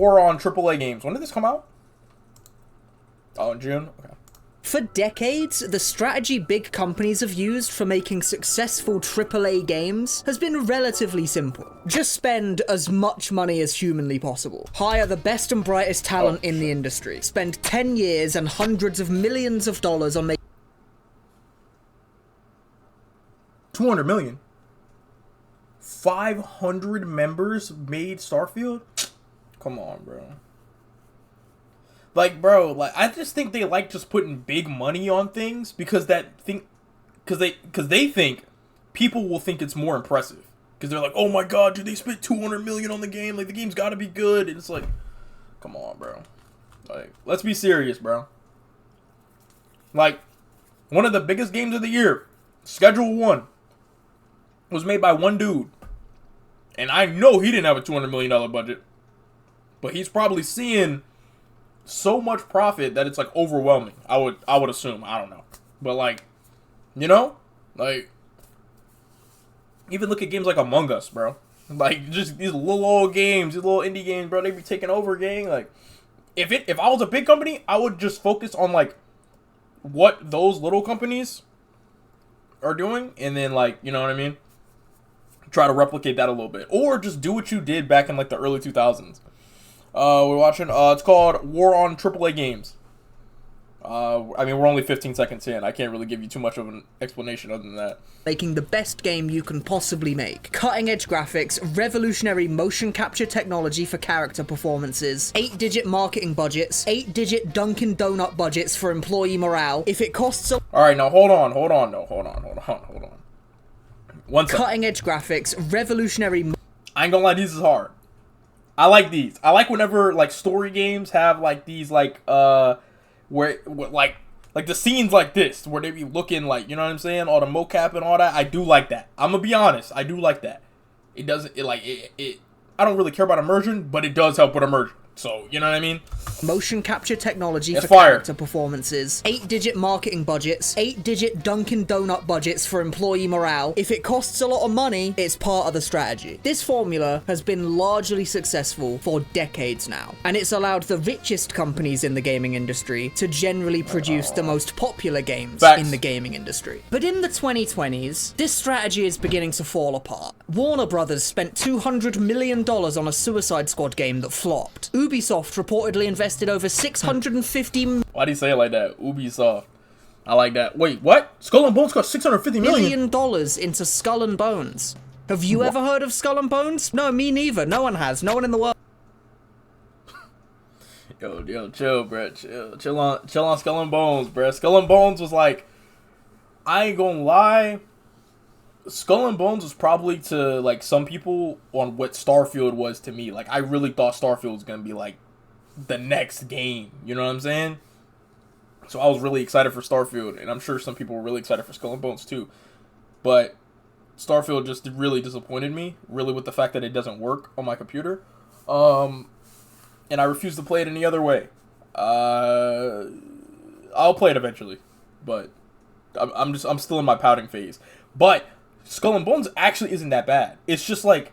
War on AAA games. When did this come out? Oh, in June? Okay. For decades, the strategy big companies have used for making successful AAA games has been relatively simple. Just spend as much money as humanly possible. Hire the best and brightest talent in the industry. Spend 10 years and hundreds of millions of dollars on making 200 million. 500 members made Starfield? Come on, bro. Like, bro, like I just think they like just putting big money on things because they think people will think it's more impressive. Because they're like, oh my god, dude, they spent 200 million on the game. Like, the game's got to be good. And it's like, come on, bro. Like, let's be serious, bro. Like, one of the biggest games of the year, Schedule 1, was made by one dude. And I know he didn't have a $200 million budget. But he's probably seeing so much profit that it's like overwhelming. I would assume. I don't know. But like, you know? Like, even look at games like Among Us, bro. Like, just these little old games, these little indie games, bro, they be taking over, gang. Like, if I was a big company, I would just focus on like what those little companies are doing, and then like, you know what I mean? Try to replicate that a little bit. Or just do what you did back in like the early 2000s. We're watching, it's called War on AAA Games. I mean, we're only 15 seconds in. I can't really give you too much of an explanation other than that. Making the best game you can possibly make. Cutting-edge graphics, revolutionary motion capture technology for character performances, 8-digit marketing budgets, 8-digit Dunkin' Donut budgets for employee morale. If it costs a... Alright, now hold on. One second. Cutting-edge graphics, revolutionary... I ain't gonna lie, these is hard. I like these. I like whenever, like, story games have, like, these, like, where like the scenes like this, where they be looking, like, you know what I'm saying? All the mocap and all that. I do like that. I'm gonna be honest. I do like that. It doesn't, I don't really care about immersion, but it does help with immersion. So, you know what I mean? Motion capture technology That's for fire. character performances, 8-digit marketing budgets, 8-digit Dunkin' Donut budgets for employee morale. If it costs a lot of money, it's part of the strategy. This formula has been largely successful for decades now, and it's allowed the richest companies in the gaming industry to generally produce the most popular games in the gaming industry. But in the 2020s, this strategy is beginning to fall apart. Warner Brothers spent $200 million on a Suicide Squad game that flopped. Ubisoft reportedly invested over $650 Why do you say it like that? Ubisoft. I like that. Wait, what? Skull and Bones cost $650 million into Skull and Bones. Have you ever heard of Skull and Bones? No, me neither. No one has. No one in the world. Yo, chill, bro. Chill on Skull and Bones, bro. Skull and Bones was like, I ain't gonna lie. Skull and Bones was probably to, like, some people on what Starfield was to me. Like, I really thought Starfield was gonna be, like, the next game. You know what I'm saying? So I was really excited for Starfield, and I'm sure some people were really excited for Skull and Bones too. But Starfield just really disappointed me, really, with the fact that it doesn't work on my computer. And I refuse to play it any other way. I'll play it eventually, but I'm still in my pouting phase. But Skull and Bones actually isn't that bad. It's just like,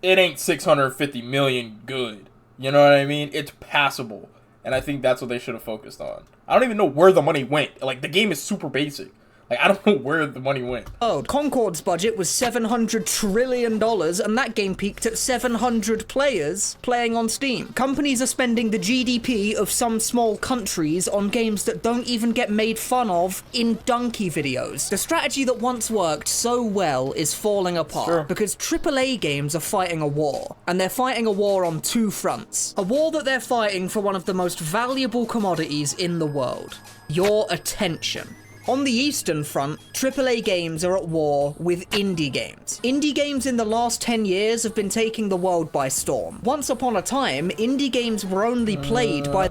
it ain't 650 million good. You know what I mean? It's passable. And I think that's what they should have focused on. I don't even know where the money went. Like, the game is super basic. Like, I don't know where the money went. Concord's budget was $700 trillion, and that game peaked at 700 players playing on Steam. Companies are spending the GDP of some small countries on games that don't even get made fun of in donkey videos. The strategy that once worked so well is falling apart because AAA games are fighting a war, and they're fighting a war on two fronts. A war that they're fighting for one of the most valuable commodities in the world: your attention. On the Eastern Front, AAA games are at war with indie games. Indie games in the last 10 years have been taking the world by storm. Once upon a time, indie games were only played by...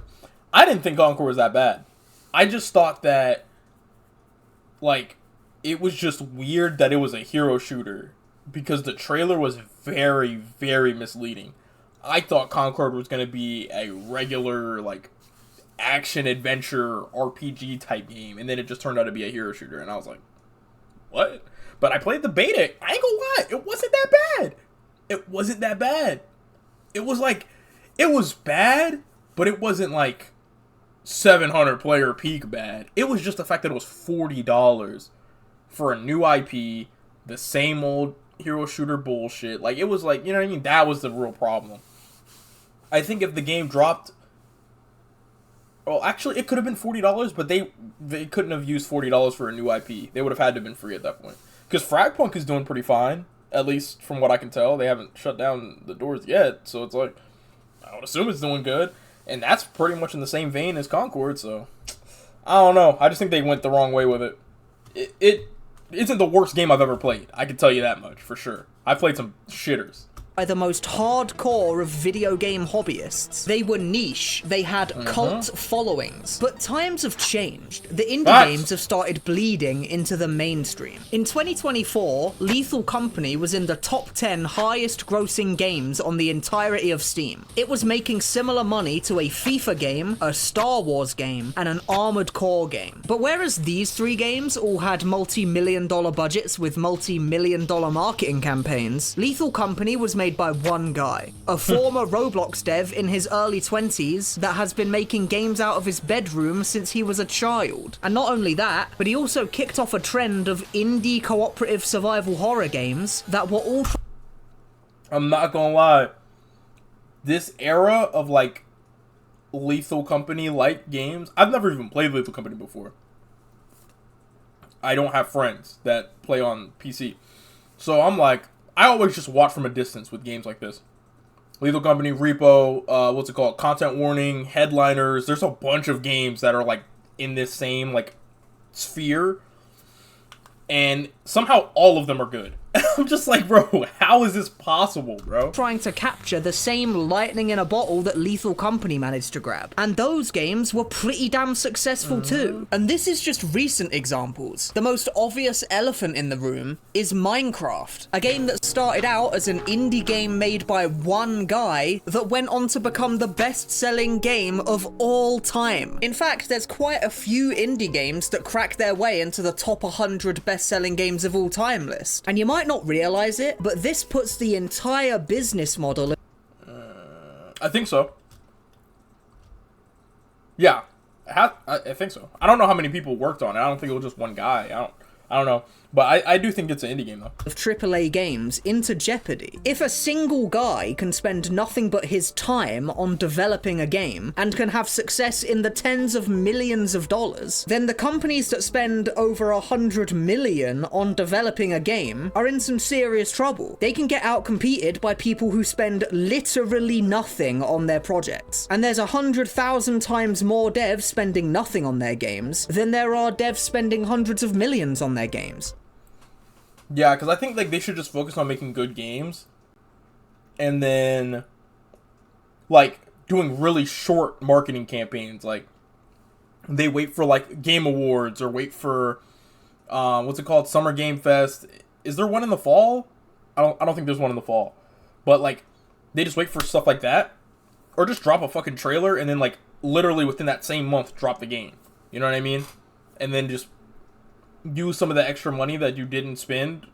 I didn't think Concord was that bad. I just thought that, like, it was just weird that it was a hero shooter, because the trailer was very, very misleading. I thought Concord was going to be a regular, like, action-adventure RPG type game, and then it just turned out to be a hero shooter, and I was like, what? But I played the beta. I ain't gonna lie, it wasn't that bad. It wasn't that bad. It was like, it was bad, but it wasn't like 700 player peak bad. It was just the fact that it was $40 for a new IP, the same old hero shooter bullshit. Like, it was like, you know what I mean? That was the real problem. I think if the game dropped, well, actually, it could have been $40, but they couldn't have used $40 for a new IP. They would have had to have been free at that point. Because Fragpunk is doing pretty fine, at least from what I can tell. They haven't shut down the doors yet, so it's like, I would assume it's doing good. And that's pretty much in the same vein as Concord, so I don't know. I just think they went the wrong way with it. It isn't the worst game I've ever played. I can tell you that much, for sure. I played some shitters. By the most hardcore of video game hobbyists. They were niche, they had cult followings. But times have changed. The indie games have started bleeding into the mainstream. In 2024, Lethal Company was in the top 10 highest grossing games on the entirety of Steam. It was making similar money to a FIFA game, a Star Wars game, and an Armored Core game. But whereas these three games all had multi-million-dollar budgets with multi-million-dollar marketing campaigns, Lethal Company was made by one guy, a former Roblox dev in his early 20s that has been making games out of his bedroom since he was a child. And not only that, but he also kicked off a trend of indie cooperative survival horror games that were all... I'm not gonna lie. This era of, like, Lethal Company-like games, I've never even played Lethal Company before. I don't have friends that play on PC. So I'm like, I always just watch from a distance with games like this. Lethal Company, Repo, what's it called? Content Warning, Headliners. There's a bunch of games that are, like, in this same, like, sphere. And somehow all of them are good. I'm just like, bro, how is this possible, bro? Trying to capture the same lightning in a bottle that Lethal Company managed to grab. And those games were pretty damn successful too. And this is just recent examples. The most obvious elephant in the room is Minecraft, a game that started out as an indie game made by one guy that went on to become the best-selling game of all time. In fact, there's quite a few indie games that crack their way into the top 100 best-selling games of all time list. And you might not realize it, but this puts the entire business model... I think so. Yeah, I think so. I don't know how many people worked on it. I don't think it was just one guy. I don't know. But I do think it's an indie game, though. Of AAA games into jeopardy. If a single guy can spend nothing but his time on developing a game and can have success in the tens of millions of dollars, then the companies that spend over 100 million on developing a game are in some serious trouble. They can get outcompeted by people who spend literally nothing on their projects. And there's 100,000 times more devs spending nothing on their games than there are devs spending hundreds of millions on their games. Yeah, because I think, like, they should just focus on making good games. And then, like, doing really short marketing campaigns. Like, they wait for, like, Game Awards or wait for, what's it called? Summer Game Fest. Is there one in the fall? I don't think there's one in the fall. But, like, they just wait for stuff like that. Or just drop a fucking trailer and then, like, literally within that same month, drop the game. You know what I mean? And then just use some of the extra money that you didn't spend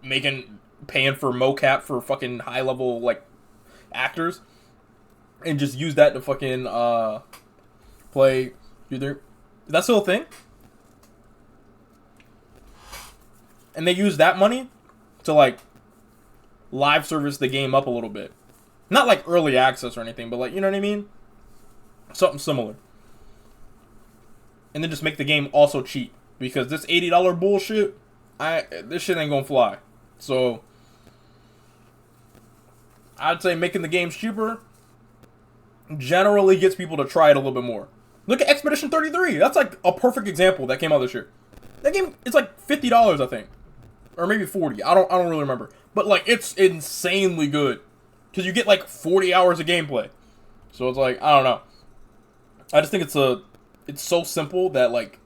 paying for mocap for fucking high level, like, actors, and just use that to fucking play either. That's the whole thing. And they use that money to, like, live service the game up a little bit. Not like early access or anything, but, like, you know what I mean? Something similar. And then just make the game also cheap. Because this $80 bullshit, this shit ain't gonna fly. So, I'd say making the games cheaper generally gets people to try it a little bit more. Look at Expedition 33. That's like a perfect example that came out this year. That game, it's like $50, I think. Or maybe 40. I don't really remember. But, like, it's insanely good. Because you get, like, 40 hours of gameplay. So it's like, I don't know. I just think it's so simple that, like,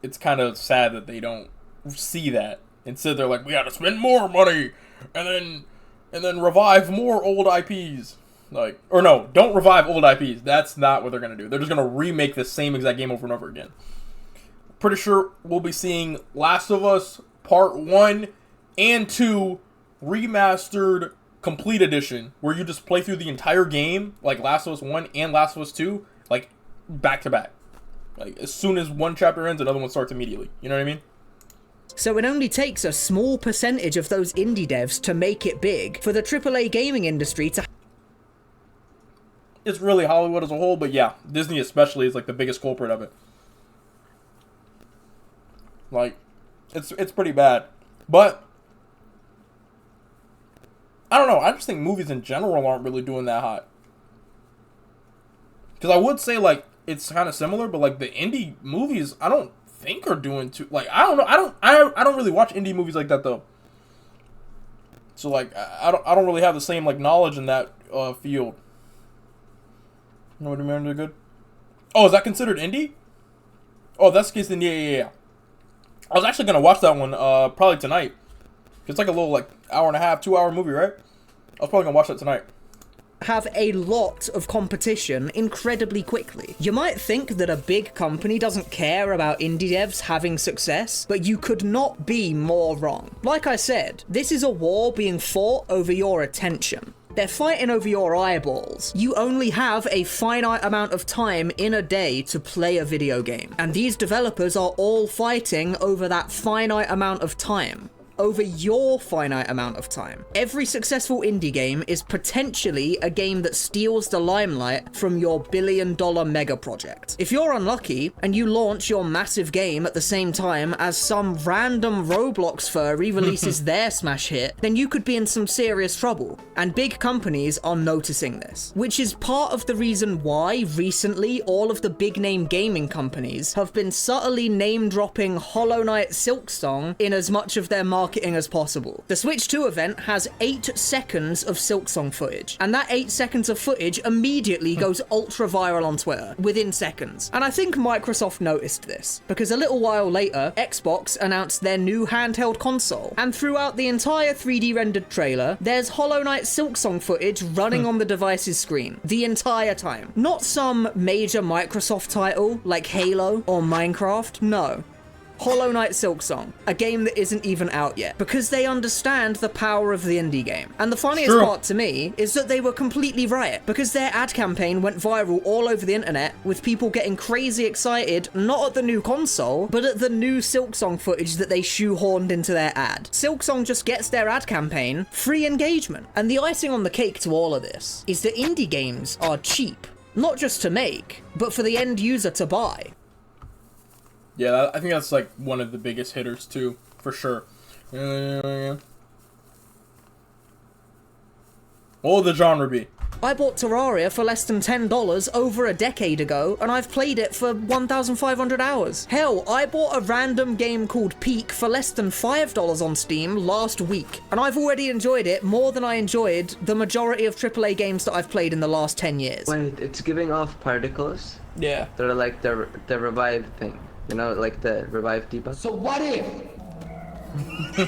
it's kind of sad that they don't see that. Instead, they're like, we gotta spend more money, and then revive more old IPs. Like, or no, don't revive old IPs. That's not what they're gonna do. They're just gonna remake the same exact game over and over again. Pretty sure we'll be seeing Last of Us Part 1 and 2 remastered complete edition where you just play through the entire game, like Last of Us 1 and Last of Us 2, like back to back. Like as soon as one chapter ends, another one starts immediately. You know what I mean? So it only takes a small percentage of those indie devs to make it big for the AAA gaming industry to... It's really Hollywood as a whole, but yeah, Disney especially is like the biggest culprit of it. Like, it's pretty bad. But I don't know, I just think movies in general aren't really doing that hot. Because I would say, like, it's kind of similar, but, like, the indie movies, I don't think are doing too... Like, I don't know, I don't really watch indie movies like that, though. So, like, I don't really have the same, like, knowledge in that field. Nobody remember good? Oh, is that considered indie? Oh, that's the case, then yeah. I was actually going to watch that one, probably tonight. It's like a little, like, hour and a half, 2 hour movie, right? I was probably going to watch that tonight. Have a lot of competition incredibly quickly. You might think that a big company doesn't care about indie devs having success, but you could not be more wrong. Like I said, this is a war being fought over your attention. They're fighting over your eyeballs. You only have a finite amount of time in a day to play a video game, and these developers are all fighting over that finite amount of time. Over your finite amount of time. Every successful indie game is potentially a game that steals the limelight from your billion-dollar mega project. If you're unlucky and you launch your massive game at the same time as some random Roblox furry releases their smash hit, then you could be in some serious trouble. And big companies are noticing this, which is part of the reason why recently all of the big-name gaming companies have been subtly name-dropping Hollow Knight Silksong in as much of their marketing as possible. The Switch 2 event has 8 seconds of Silksong footage, and that 8 seconds of footage immediately goes ultra viral on Twitter within seconds. And I think Microsoft noticed this, because a little while later, Xbox announced their new handheld console, and throughout the entire 3D rendered trailer, there's Hollow Knight Silksong footage running on the device's screen the entire time. Not some major Microsoft title like Halo or Minecraft, no. Hollow Knight Silksong, a game that isn't even out yet, because they understand the power of the indie game. And the funniest part to me is that they were completely right, because their ad campaign went viral all over the internet, with people getting crazy excited, not at the new console, but at the new Silksong footage that they shoehorned into their ad. Silksong just gets their ad campaign free engagement. And the icing on the cake to all of this is that indie games are cheap, not just to make, but for the end user to buy. Yeah, I think that's like one of the biggest hitters too, for sure. What would the genre be? I bought Terraria for less than $10 over a decade ago, and I've played it for 1,500 hours. Hell, I bought a random game called Peak for less than $5 on Steam last week, and I've already enjoyed it more than I enjoyed the majority of AAA games that I've played in the last 10 years. Wait, it's giving off particles? Yeah. They're like the revive thing. You know, like the revive debug. So what if?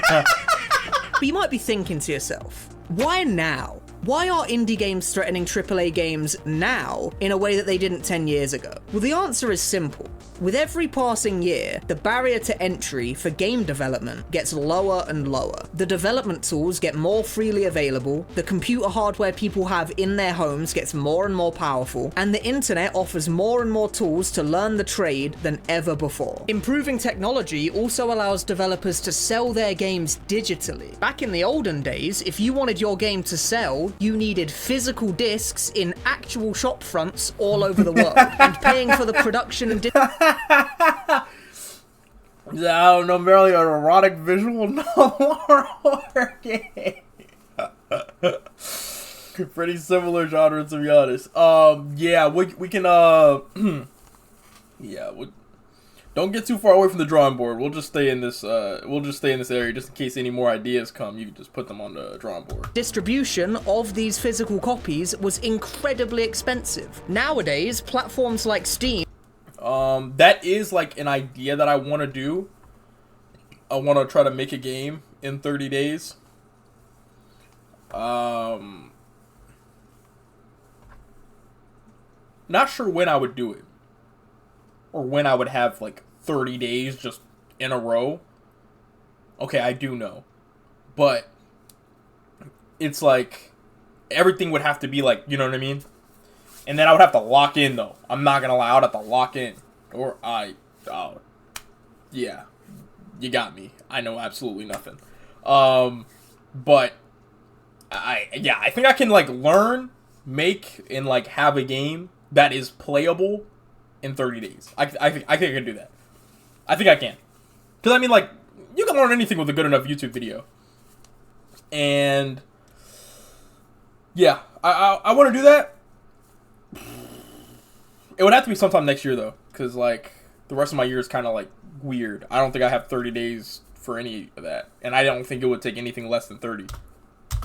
But you might be thinking to yourself, why now? Why are indie games threatening AAA games now in a way that they didn't 10 years ago? Well, the answer is simple. With every passing year, the barrier to entry for game development gets lower and lower. The development tools get more freely available, the computer hardware people have in their homes gets more and more powerful, and the internet offers more and more tools to learn the trade than ever before. Improving technology also allows developers to sell their games digitally. Back in the olden days, if you wanted your game to sell, you needed physical discs in actual shop fronts all over the world, and paying for the production and I don't know, merely an erotic visual novel or horror game. Pretty similar genre, to be honest. Yeah, we can yeah, don't get too far away from the drawing board. We'll just stay in this area just in case any more ideas come. You can just put them on the drawing board. Distribution of these physical copies was incredibly expensive. Nowadays, platforms like Steam... That is like an idea that I want to do. I want to try to make a game in 30 days. Not sure when I would do it. Or when I would have like 30 days just in a row. Okay, I do know. But it's like everything would have to be like, you know what I mean? And then I would have to lock in though. I'm not gonna lie, I would have to lock in. Yeah. You got me. I know absolutely nothing. But I think I can like learn, make, and like have a game that is playable in 30 days. I think I can do that. I think I can. Because I mean, like, you can learn anything with a good enough YouTube video. And yeah, I want to do that. It would have to be sometime next year though, because like the rest of my year is kind of like weird. I don't think I have 30 days for any of that, and I don't think it would take anything less than 30.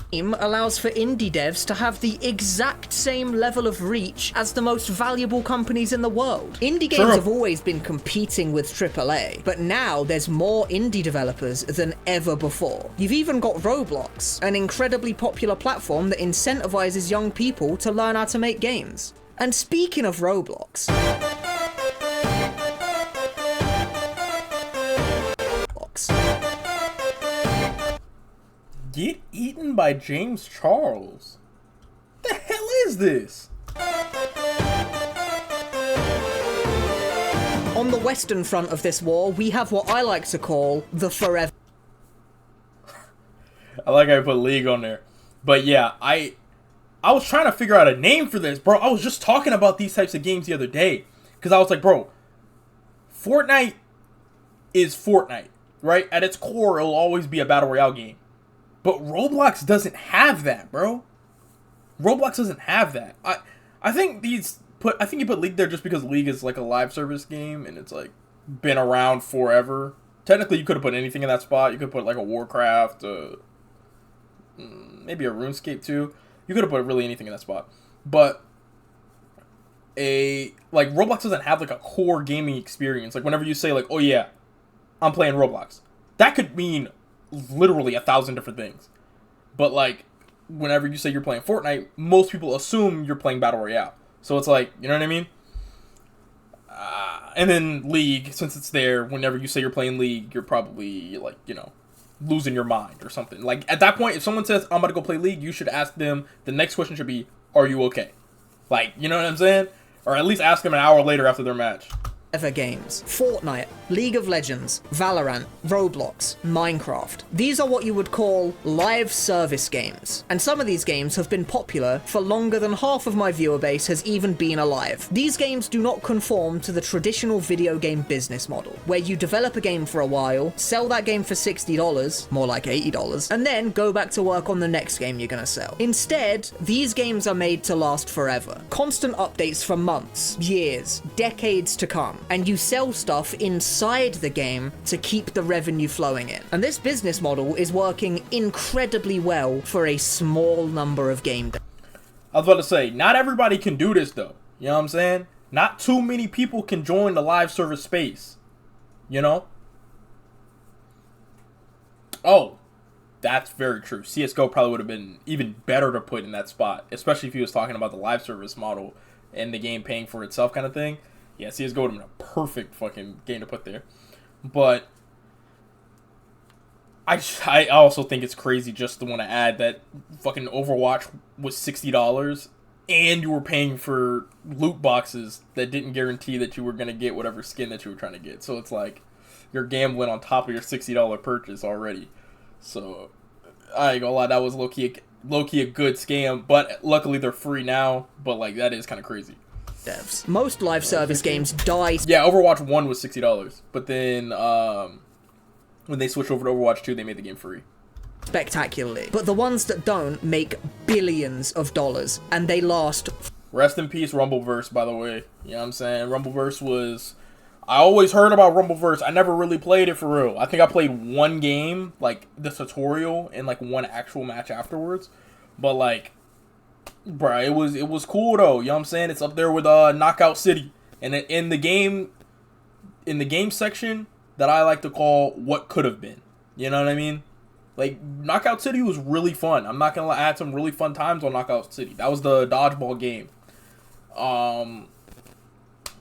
Steam allows for indie devs to have the exact same level of reach as the most valuable companies in the world. Indie games have always been competing with AAA, but now there's more indie developers than ever before. You've even got Roblox, an incredibly popular platform that incentivizes young people to learn how to make games. And speaking of Roblox... Get Eaten by James Charles. The hell is this? On the western front of this war, we have what I like to call the Forever. I like how I put League on there. But yeah, I was trying to figure out a name for this, bro. I was just talking about these types of games the other day. Because I was like, bro, Fortnite is Fortnite, right? At its core, it'll always be a Battle Royale game. But Roblox doesn't have that, bro. Roblox doesn't have that. I think you put League there just because League is like a live service game and it's like been around forever. Technically, you could have put anything in that spot. You could put like a Warcraft, maybe a RuneScape too. You could have put really anything in that spot. But Roblox doesn't have like a core gaming experience. Like whenever you say like, oh yeah, I'm playing Roblox, that could mean literally 1,000 different things. But like whenever you say you're playing Fortnite, most people assume you're playing Battle Royale. So it's like, you know what I mean? And then League, since it's there, whenever you say you're playing League, you're probably like, you know, losing your mind or something. Like at that point, if someone says I'm about to go play League, you should ask them, the next question should be, are you okay? Like, you know what I'm saying? Or at least ask them an hour later after their match. Ever games. Fortnite, League of Legends, Valorant, Roblox, Minecraft. These are what you would call live service games. And some of these games have been popular for longer than half of my viewer base has even been alive. These games do not conform to the traditional video game business model, where you develop a game for a while, sell that game for $60, more like $80, and then go back to work on the next game you're gonna sell. Instead, these games are made to last forever. Constant updates for months, years, decades to come. And you sell stuff inside the game to keep the revenue flowing in. And this business model is working incredibly well for a small number of game devs. I was about to say, not everybody can do this though. You know what I'm saying? Not too many people can join the live service space. You know? Oh, that's very true. CSGO probably would have been even better to put in that spot, especially if he was talking about the live service model and the game paying for itself kind of thing. Yeah, CSGO would have been a perfect fucking game to put there. But I also think it's crazy just to want to add that fucking Overwatch was $60 and you were paying for loot boxes that didn't guarantee that you were going to get whatever skin that you were trying to get. So it's like you're gambling on top of your $60 purchase already. So I ain't gonna lie, that was low-key a good scam. But luckily they're free now. But like that is kind of crazy. Devs. Most live service games die. Yeah, Overwatch 1 was $60, but then when they switched over to Overwatch 2, they made the game free. Spectacularly. But the ones that don't make billions of dollars, and they last. Rest in peace, Rumbleverse, by the way. You know what I'm saying? Rumbleverse was... I always heard about Rumbleverse. I never really played it for real. I think I played one game, like the tutorial, and like one actual match afterwards. But like... Bruh, it was cool though, you know what I'm saying? It's up there with Knockout City. And in the game section that I like to call what could have been. You know what I mean? Like Knockout City was really fun. I'm not gonna lie, I had some really fun times on Knockout City. That was the dodgeball game.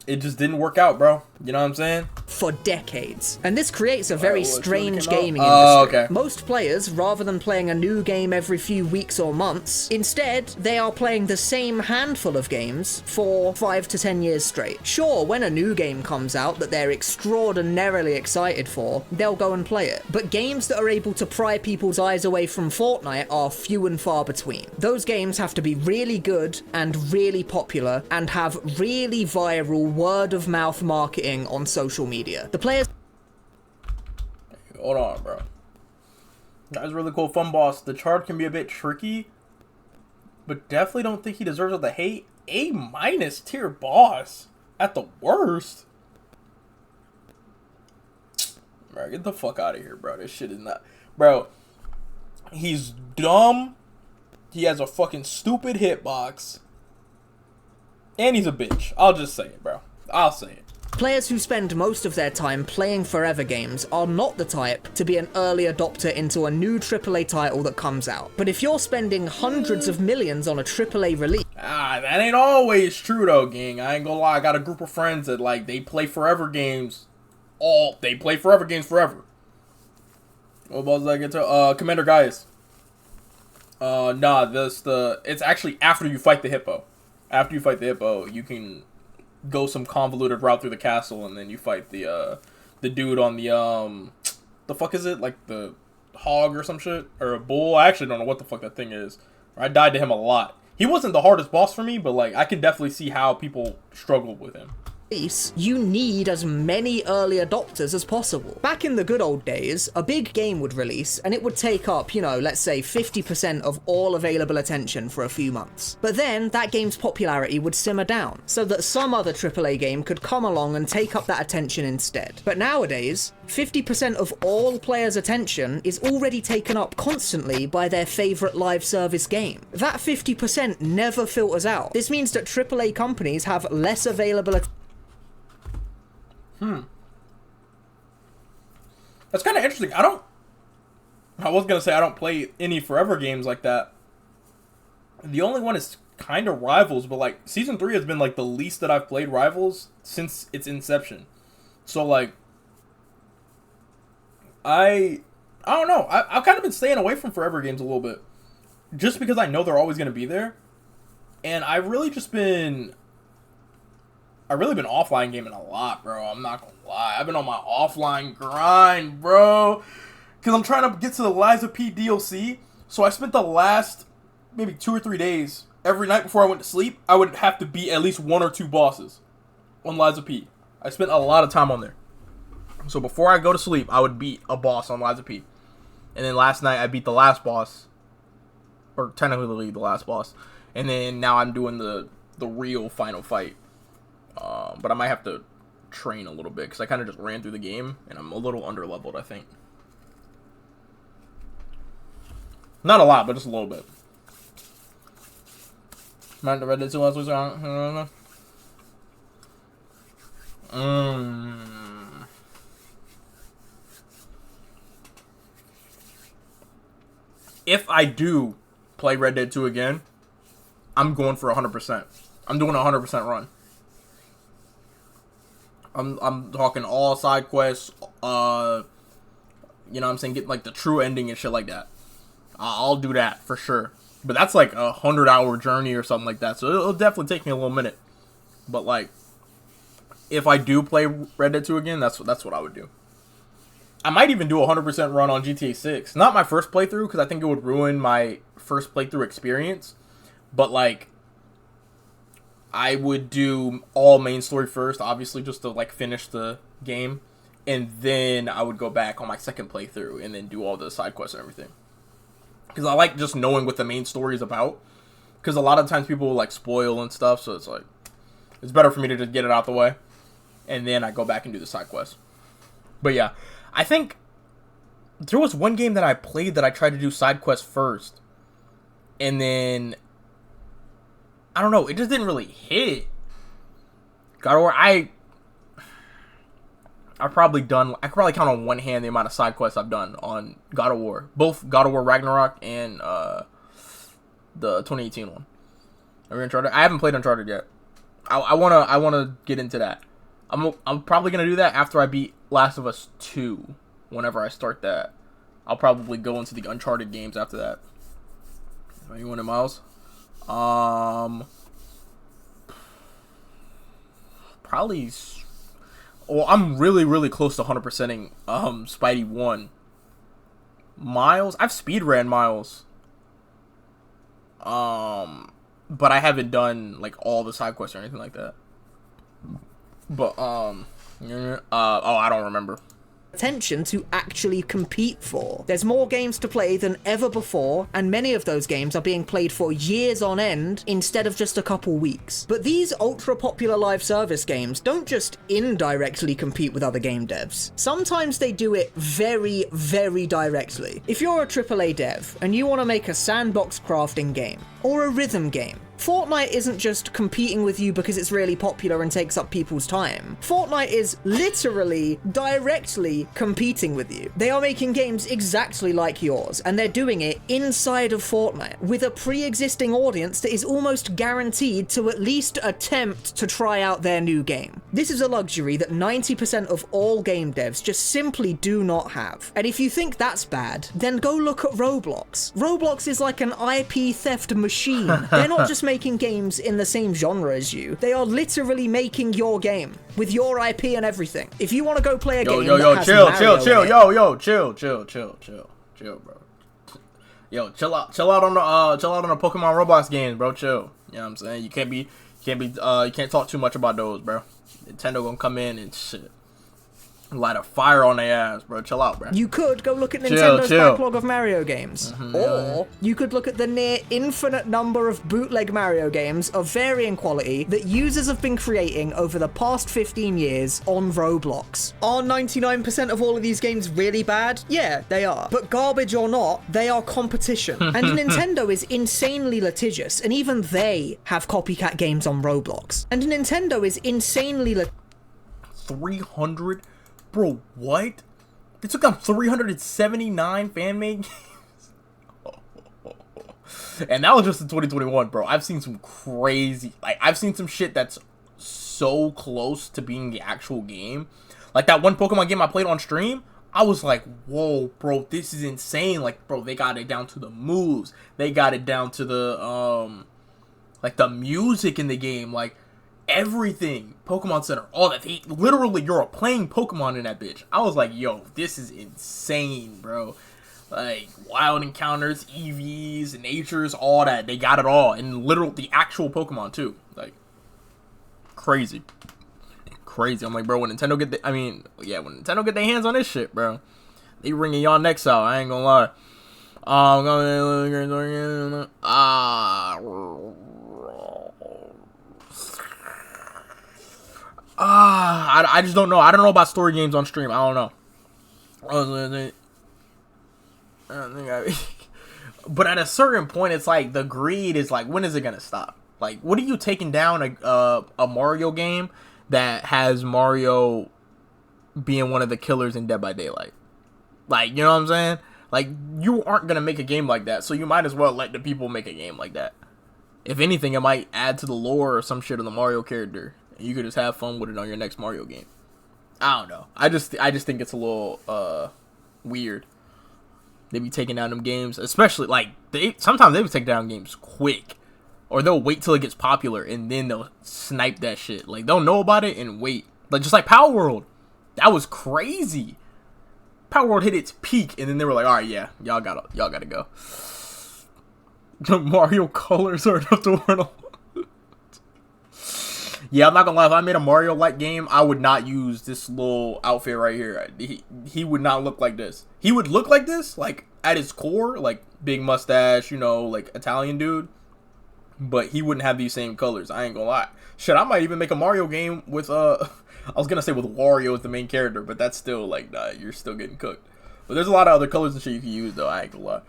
It just didn't work out, bro. You know what I'm saying? for decades. And this creates a very strange gaming industry. Oh, okay. Most players, rather than playing a new game every few weeks or months, instead, they are playing the same handful of games for 5 to 10 years straight. Sure, when a new game comes out that they're extraordinarily excited for, they'll go and play it. But games that are able to pry people's eyes away from Fortnite are few and far between. Those games have to be really good and really popular and have really viral word-of-mouth marketing on social media. The players... Hold on, bro. That was really cool. Fun Boss. The chart can be a bit tricky, but definitely don't think he deserves all the hate. A- tier boss at the worst. Bro, get the fuck out of here, bro. This shit is not... Bro, he's dumb. He has a fucking stupid hitbox. And he's a bitch. I'll just say it, bro. I'll say it. Players who spend most of their time playing forever games are not the type to be an early adopter into a new AAA title that comes out. But if you're spending hundreds of millions on a AAA release... That ain't always true, though, gang. I ain't gonna lie. I got a group of friends that, like, they play forever games. They play forever games forever. What was I get to? Commander Gaius. Nah, it's actually after you fight the hippo. After you fight the hippo, you can go some convoluted route through the castle, and then you fight the dude on the fuck is it? Like the hog or some shit? Or a bull? I actually don't know what the fuck that thing is. I died to him a lot. He wasn't the hardest boss for me, but like I can definitely see how people struggled with him. You need as many early adopters as possible. Back in the good old days, a big game would release and it would take up, you know, let's say 50% of all available attention for a few months. But then that game's popularity would simmer down so that some other AAA game could come along and take up that attention instead. But nowadays, 50% of all players' attention is already taken up constantly by their favorite live service game. That 50% never filters out. This means that AAA companies have less available That's kind of interesting. I was gonna say I don't play any forever games like that. The only one is kind of Rivals, but like Season 3 has been like the least that I've played Rivals since its inception. So like, I don't know. I've kind of been staying away from forever games a little bit, just because I know they're always gonna be there, and I've really been offline gaming a lot, bro. I'm not gonna lie. I've been on my offline grind, bro. Because I'm trying to get to the Lies of P DLC. So I spent the last maybe 2 or 3 days, every night before I went to sleep, I would have to beat at least 1 or 2 bosses on Lies of P. I spent a lot of time on there. So before I go to sleep, I would beat a boss on Lies of P. And then last night, I beat the last boss. Or technically the last boss. And then now I'm doing the real final fight. But I might have to train a little bit because I kind of just ran through the game and I'm a little under-leveled, I think. Not a lot, but just a little bit. Might have read it too last week. If I do play Red Dead 2 again, I'm going for 100%. I'm doing a 100% run. I'm talking all side quests, you know what I'm saying, get like the true ending and shit like that. I'll do that for sure. But that's like a 100-hour journey or something like that, so it'll definitely take me a little minute. But like, if I do play Red Dead 2 again, that's what I would do. I might even do a 100% run on GTA 6. Not my first playthrough, because I think it would ruin my first playthrough experience. But like, I would do all main story first, obviously, just to like finish the game, and then I would go back on my second playthrough and then do all the side quests and everything. Because I like just knowing what the main story is about. Because a lot of times people will like spoil and stuff, so it's like it's better for me to just get it out the way, and then I go back and do the side quests. But yeah, I think there was one game that I played that I tried to do side quests first, and then I don't know, it just didn't really hit. God of War, I could probably count on one hand the amount of side quests I've done on God of War. Both God of War Ragnarok and the 2018 one. Uncharted? I haven't played Uncharted yet. I wanna get into that. I'm probably gonna do that after I beat Last of Us 2. Whenever I start that, I'll probably go into the Uncharted games after that. You want it, Miles? Probably. Well, I'm really close to 100%ing Spidey 1. Miles, I've speedran Miles. But I haven't done like all the side quests or anything like that. But oh, I don't remember. Attention to actually compete for. There's more games to play than ever before, and many of those games are being played for years on end instead of just a couple weeks. But these ultra-popular live service games don't just indirectly compete with other game devs. Sometimes they do it very, very directly. If you're a AAA dev and you want to make a sandbox crafting game, or a rhythm game, Fortnite isn't just competing with you because it's really popular and takes up people's time. Fortnite is literally, directly competing with you. They are making games exactly like yours, and they're doing it inside of Fortnite, with a pre-existing audience that is almost guaranteed to at least attempt to try out their new game. This is a luxury that 90% of all game devs just simply do not have. And if you think that's bad, then go look at Roblox. Roblox is like an IP theft machine. They're not just making games in the same genre as you. They are literally making your game with your IP and everything. If you want to go play a game that has chill, Mario chill, in it, chill, bro. Yo, chill out on the Pokemon Roblox games, bro. Chill. You know what I'm saying? You can't talk too much about those, bro. Nintendo gonna come in and shit. Light a fire on their ass, bro. Chill out, bro. you could go look at Nintendo's chill. backlog of Mario games. Or you could look at the near infinite number of bootleg Mario games of varying quality that users have been creating over the past 15 years on Roblox. Are 99% of all of these games really bad? Yeah, they are. But garbage or not, they are competition. And Nintendo is insanely litigious, and even they have copycat games on Roblox. And Nintendo is insanely 300. Bro, what? They took down 379 fan-made games? And that was just in 2021, bro. I've seen some crazy... Like, I've seen some shit that's so close to being the actual game. Like, that one Pokemon game I played on stream, I was like, whoa, bro, this is insane. Like, bro, they got it down to the moves. They got it down to the, like, the music in the game. Like, everything, Pokemon Center, all that. Literally, you're playing Pokemon in that bitch. I was like, yo, this is insane, bro. Like, wild encounters, EVs, natures, all that. They got it all. And literally, the actual Pokemon, too. Like, crazy. I'm like, bro, when Nintendo get when Nintendo get their hands on this shit, bro, they ringing y'all necks out. I ain't gonna lie. I just don't know. I don't know about story games on stream. I don't know. But at a certain point, it's like the greed is like, when is it gonna stop? Like, what are you taking down a Mario game that has Mario being one of the killers in Dead by Daylight? Like, you know what I'm saying? Like, you aren't gonna make a game like that, so you might as well let the people make a game like that. If anything, it might add to the lore or some shit of the Mario character. You could just have fun with it on your next Mario game. I don't know. I just think it's a little weird. They be taking down them games, especially like sometimes they would take down games quick, or they'll wait till it gets popular and then they'll snipe that shit. Like, they'll know about it and wait. Like, just like Power World, that was crazy. Power World hit its peak and then they were like, all right, yeah, y'all gotta go. Mario colors are enough to warn. Yeah, I'm not gonna lie. If I made a Mario-like game, I would not use this little outfit right here. He would not look like this. He would look like this, like, at his core, like, big mustache, you know, like, Italian dude. But he wouldn't have these same colors. I ain't gonna lie. Shit, I might even make a Mario game with, I was gonna say with Wario as the main character, but that's still, like, nah, you're still getting cooked. But there's a lot of other colors and shit you can use, though. I ain't gonna lie.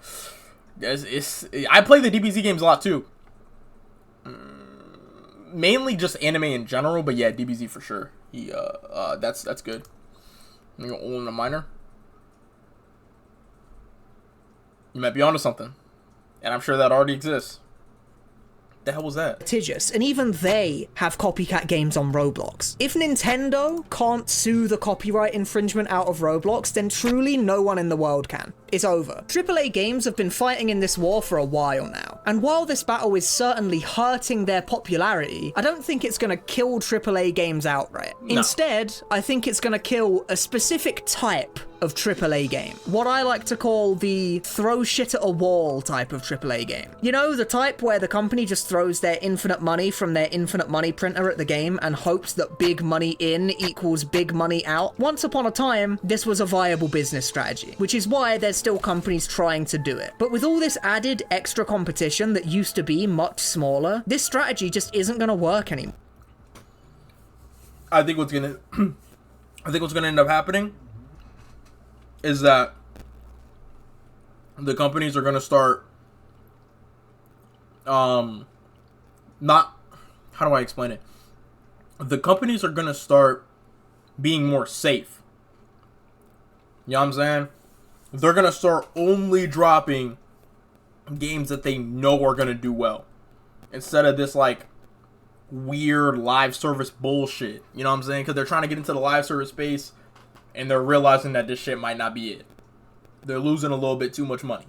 I play the DBZ games a lot, too. Mainly just anime in general, but yeah, DBZ for sure. That's good. I'm gonna go Olin the Miner. You might be onto something, and I'm sure that already exists. The hell was that? litigious, and even they have copycat games on Roblox. If Nintendo can't sue the copyright infringement out of Roblox, then truly no one in the world can. It's over. AAA games have been fighting in this war for a while now, and while this battle is certainly hurting their popularity, I don't think it's gonna kill AAA games outright. No. Instead, I think it's gonna kill a specific type of AAA game. What I like to call the throw shit at a wall type of AAA game. You know, the type where the company just throws their infinite money from their infinite money printer at the game and hopes that big money in equals big money out. Once upon a time, this was a viable business strategy, which is why there's still companies trying to do it. But with all this added extra competition that used to be much smaller, this strategy just isn't gonna work anymore. I think what's gonna end up happening is that the companies are gonna start not, how do I explain it? The companies are gonna start being more safe. You know what I'm saying? They're gonna start only dropping games that they know are gonna do well, instead of this like weird live service bullshit. You know what I'm saying? Because they're trying to get into the live service space, and they're realizing that this shit might not be it. They're losing a little bit too much money,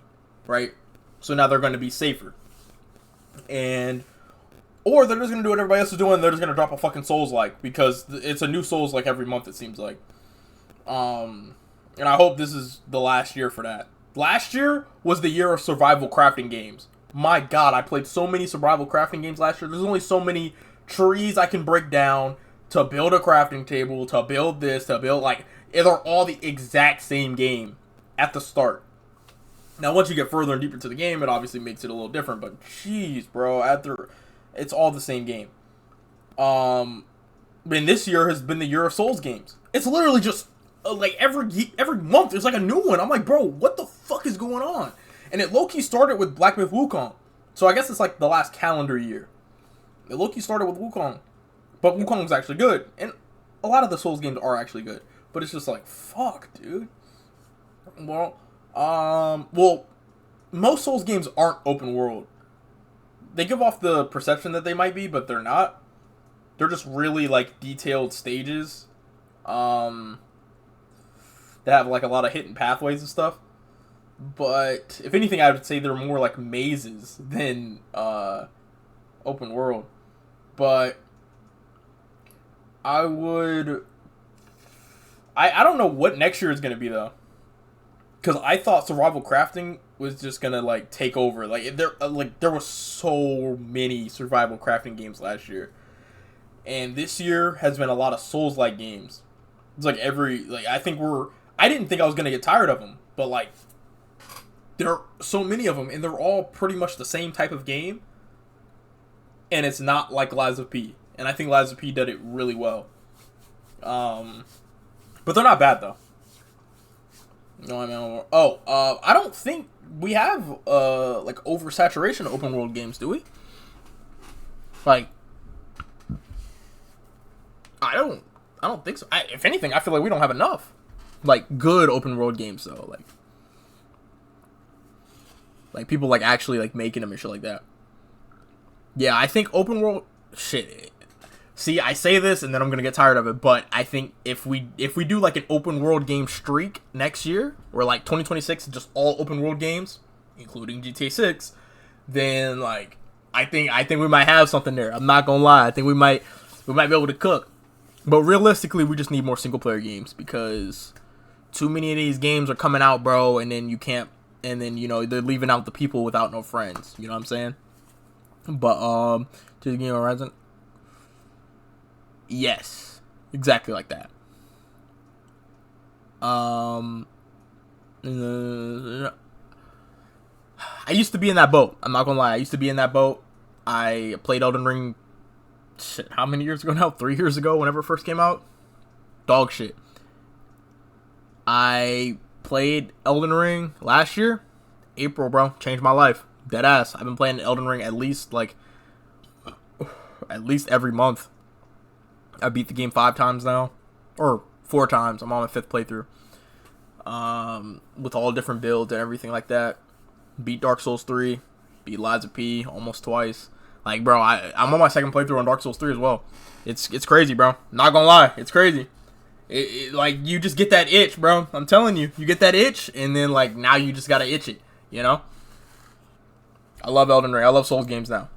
right? So now they're going to be safer. Or they're just going to do what everybody else is doing, and they're just going to drop a fucking Souls-like, because it's a new Souls-like every month, it seems like. And I hope this is the last year for that. Last year was the year of survival crafting games. My god, I played so many survival crafting games last year. There's only so many trees I can break down to build a crafting table, to build this, to build, like, they're all the exact same game at the start. Now, once you get further and deeper into the game, it obviously makes it a little different, but jeez, bro, it's all the same game. And this year has been the year of Souls games. It's literally just, like, every month there's, like, a new one. I'm like, bro, what the fuck is going on? And it low-key started with Black Myth Wukong. So I guess it's, like, the last calendar year. It low-key started with Wukong. But Wukong's actually good. And a lot of the Souls games are actually good. But it's just like, fuck, dude. Well, most Souls games aren't open world. They give off the perception that they might be, but they're not. They're just really, like, detailed stages. They have, like, a lot of hidden pathways and stuff. But, if anything, I would say they're more like mazes than, open world. But I don't know what next year is going to be, though. Because I thought survival crafting was just going to, like, take over. Like, there were so many survival crafting games last year. And this year has been a lot of Souls-like games. It's like I didn't think I was going to get tired of them. But, like, there are so many of them, and they're all pretty much the same type of game. And it's not like Lies of P. And I think Lies of P did it really well. But they're not bad, though. No, I mean, I don't think we have, like, oversaturation of open world games, do we? Like, I don't think so. If anything, I feel like we don't have enough, like, good open world games, though. Like people, like, actually, like, making them and shit like that. Yeah, I think open world shit. See, I say this and then I'm gonna get tired of it, but I think if we do, like, an open world game streak next year, or, like, 2026 just all open world games, including GTA 6, then, like, I think we might have something there. I'm not gonna lie. I think we might be able to cook. But realistically, we just need more single player games, because too many of these games are coming out, bro, and then you can't, and then, you know, they're leaving out the people without no friends. You know what I'm saying? But to the game Horizon. Yes, exactly like that. I used to be in that boat. I'm not gonna lie. I used to be in that boat. I played Elden Ring, shit, how many years ago now? 3 years ago, whenever it first came out. Dog shit. I played Elden Ring last year. April, bro. Changed my life. Dead ass. I've been playing Elden Ring at least every month. I beat the game 5 times now. Or 4 times. I'm on my 5th playthrough. With all different builds and everything like that. Beat Dark Souls 3. Beat Lies of P almost twice. Like, bro, I'm on my second playthrough on Dark Souls 3 as well. It's crazy, bro. Not gonna lie, it's crazy. Like, you just get that itch, bro. I'm telling you, you get that itch, and then like now you just gotta itch it. You know. I love Elden Ring. I love Souls games now.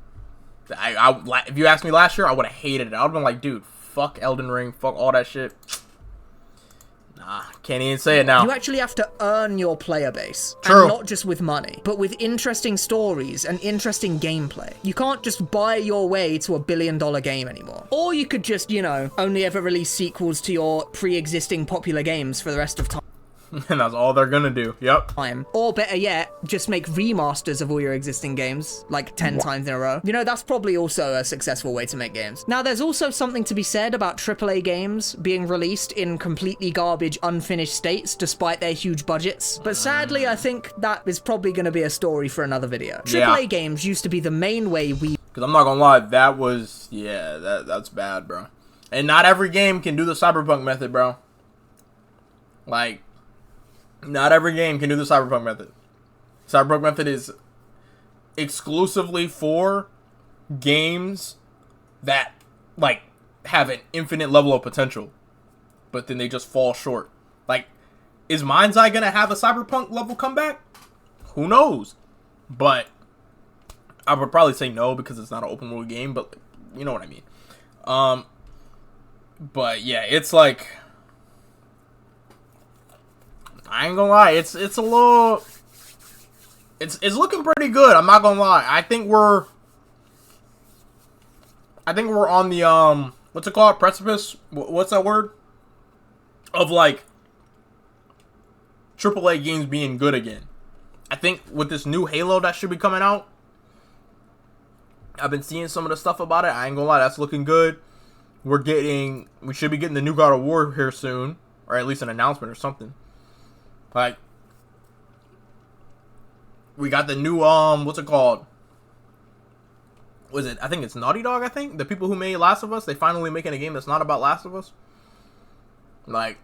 If you asked me last year, I would have hated it. I would have been like, dude, fuck Elden Ring, fuck all that shit. Nah, can't even say it now. You actually have to earn your player base. True. And not just with money, but with interesting stories and interesting gameplay. You can't just buy your way to $1 billion game anymore. Or you could just, you know, only ever release sequels to your pre-existing popular games for the rest of time. And that's all they're gonna do. Yep. Or better yet, just make remasters of all your existing games, like 10 times in a row. You know, that's probably also a successful way to make games. Now, there's also something to be said about AAA games being released in completely garbage, unfinished states, despite their huge budgets. But sadly, I think that is probably going to be a story for another video. AAA games used to be the main way we... Because I'm not gonna lie, that was... Yeah, that's bad, bro. And not every game can do the Cyberpunk method, bro. Like... Not every game can do the Cyberpunk method. Cyberpunk method is exclusively for games that, like, have an infinite level of potential, but then they just fall short. Like, is Mind's Eye gonna have a Cyberpunk level comeback? Who knows? But I would probably say no because it's not an open world game, but you know what I mean. But yeah, it's like... I ain't gonna lie, it's a little... It's looking pretty good, I'm not gonna lie. I think we're on the, what's it called? Precipice? What's that word? Of, like, AAA games being good again. I think with this new Halo that should be coming out, I've been seeing some of the stuff about it. I ain't gonna lie, that's looking good. We should be getting the new God of War here soon. Or at least an announcement or something. Like, we got the new, what's it called? I think it's Naughty Dog, I think? The people who made Last of Us, they finally making a game that's not about Last of Us. Like,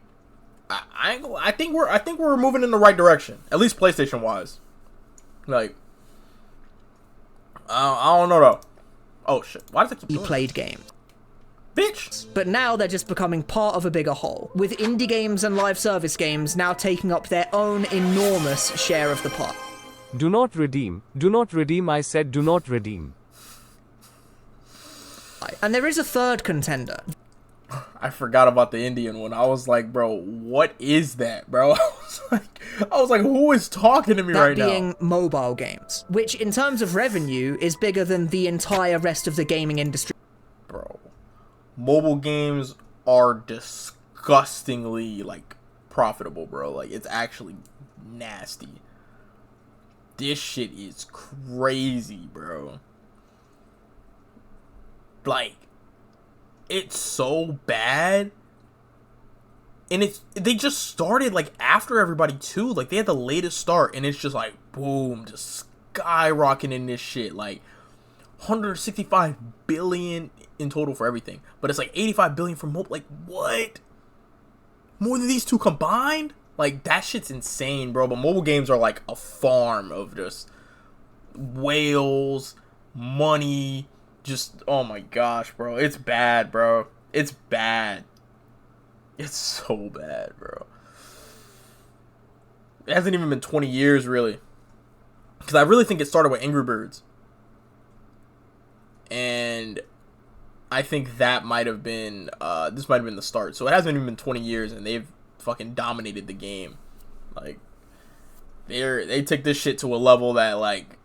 I think we're moving in the right direction. At least PlayStation wise. Like, I don't know though. Oh shit, why does it keep doing played games. Bitch! But now they're just becoming part of a bigger whole, with indie games and live service games now taking up their own enormous share of the pot. Do not redeem. Do not redeem, I said do not redeem. And there is a third contender. I forgot about the Indian one. I was like, bro, what is that, bro? I was like, who is talking to me right now? That being mobile games, which in terms of revenue is bigger than the entire rest of the gaming industry. Bro. Mobile games are disgustingly, like, profitable, bro. Like, it's actually nasty. This shit is crazy, bro. Like, it's so bad. And they just started, like, after everybody, too. Like, they had the latest start, and it's just, like, boom, just skyrocketing this shit. Like, 165 billion in total for everything, but it's like 85 billion for mobile. Like, what? More than these two combined? Like, that shit's insane, bro. But mobile games are like a farm of just whales, money, just, oh my gosh, bro. It's bad, bro. It's bad. It's so bad, bro. It hasn't even been 20 years, really. Because I really think it started with Angry Birds. And I think that might have been, this might have been the start. So it hasn't even been 20 years, and they've fucking dominated the game. Like, they take this shit to a level that, like,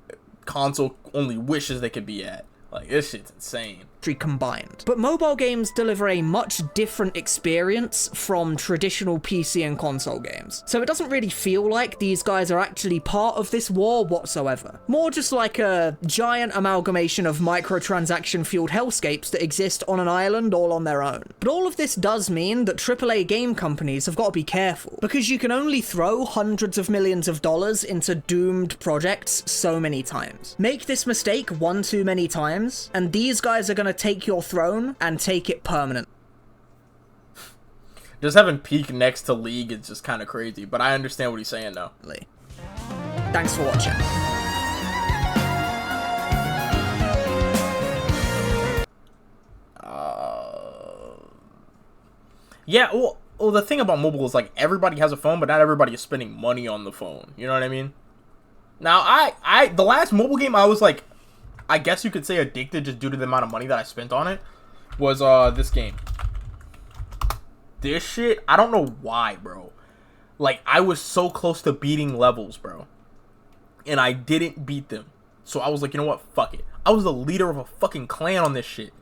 console only wishes they could be at. Like, this shit's insane. Combined. But mobile games deliver a much different experience from traditional PC and console games. So it doesn't really feel like these guys are actually part of this war whatsoever. More just like a giant amalgamation of microtransaction-fueled hellscapes that exist on an island all on their own. But all of this does mean that AAA game companies have got to be careful, because you can only throw hundreds of millions of dollars into doomed projects so many times. Make this mistake one too many times, and these guys are going to take your throne and take it permanent. Just having Peak next to League is just kind of crazy, but I understand what he's saying though. Thanks for watching. Yeah, well, the thing about mobile is like everybody has a phone, but not everybody is spending money on the phone. You know what I mean? Now, the last mobile game I was like, I guess you could say addicted just due to the amount of money that I spent on it, was this game. This shit, I don't know why, bro. Like, I was so close to beating levels, bro. And I didn't beat them. So I was like, you know what? Fuck it. I was the leader of a fucking clan on this shit.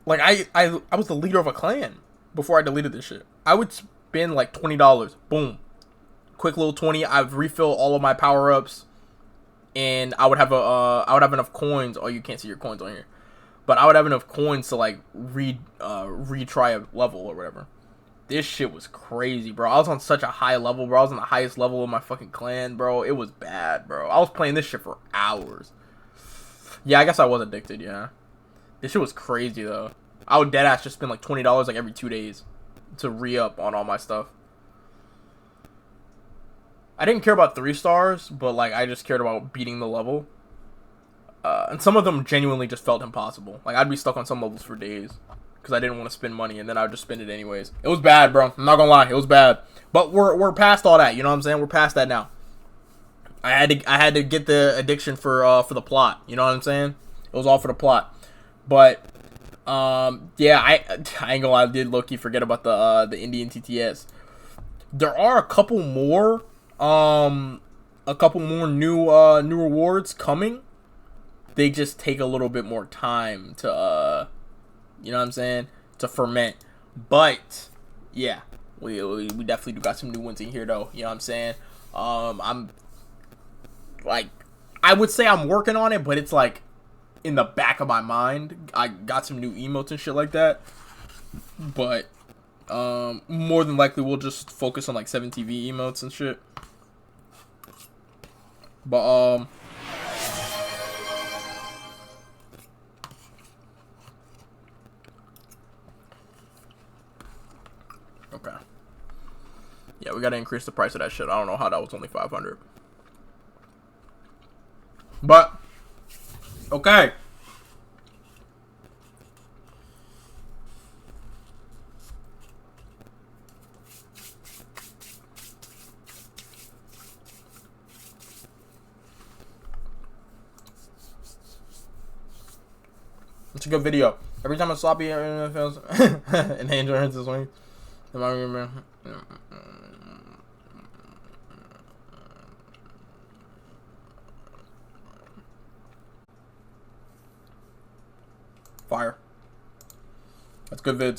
Like, I was the leader of a clan before I deleted this shit. I would spend like $20. Boom. Quick little 20. I'd refill all of my power-ups. And I would have enough coins. Oh, you can't see your coins on here. But I would have enough coins to like retry a level or whatever. This shit was crazy, bro. I was on such a high level, bro. I was on the highest level of my fucking clan, bro. It was bad, bro. I was playing this shit for hours. Yeah, I guess I was addicted, yeah. This shit was crazy, though. I would deadass just spend like $20 like every 2 days to re-up on all my stuff. I didn't care about 3 stars, but like I just cared about beating the level. And some of them genuinely just felt impossible. Like I'd be stuck on some levels for days because I didn't want to spend money, and then I would just spend it anyways. It was bad, bro. I'm not gonna lie, it was bad. But we're past all that. You know what I'm saying? We're past that now. I had to get the addiction for the plot. You know what I'm saying? It was all for the plot. But yeah, I ain't gonna lie, I did low-key forget about the Indian TTS. There are a couple more new rewards coming. They just take a little bit more time to you know what I'm saying, to ferment. But yeah, we definitely do got some new ones in here though. You know what I'm saying? I'm like, I would say I'm working on it, but it's like in the back of my mind. I got some new emotes and shit like that. But more than likely we'll just focus on like 7TV emotes and shit. But okay. Yeah, we gotta increase the price of that shit. I don't know how that was only 500. But okay. It's a good video. Every time a sloppy fails, an angel hits his wings. Fire. That's good vids.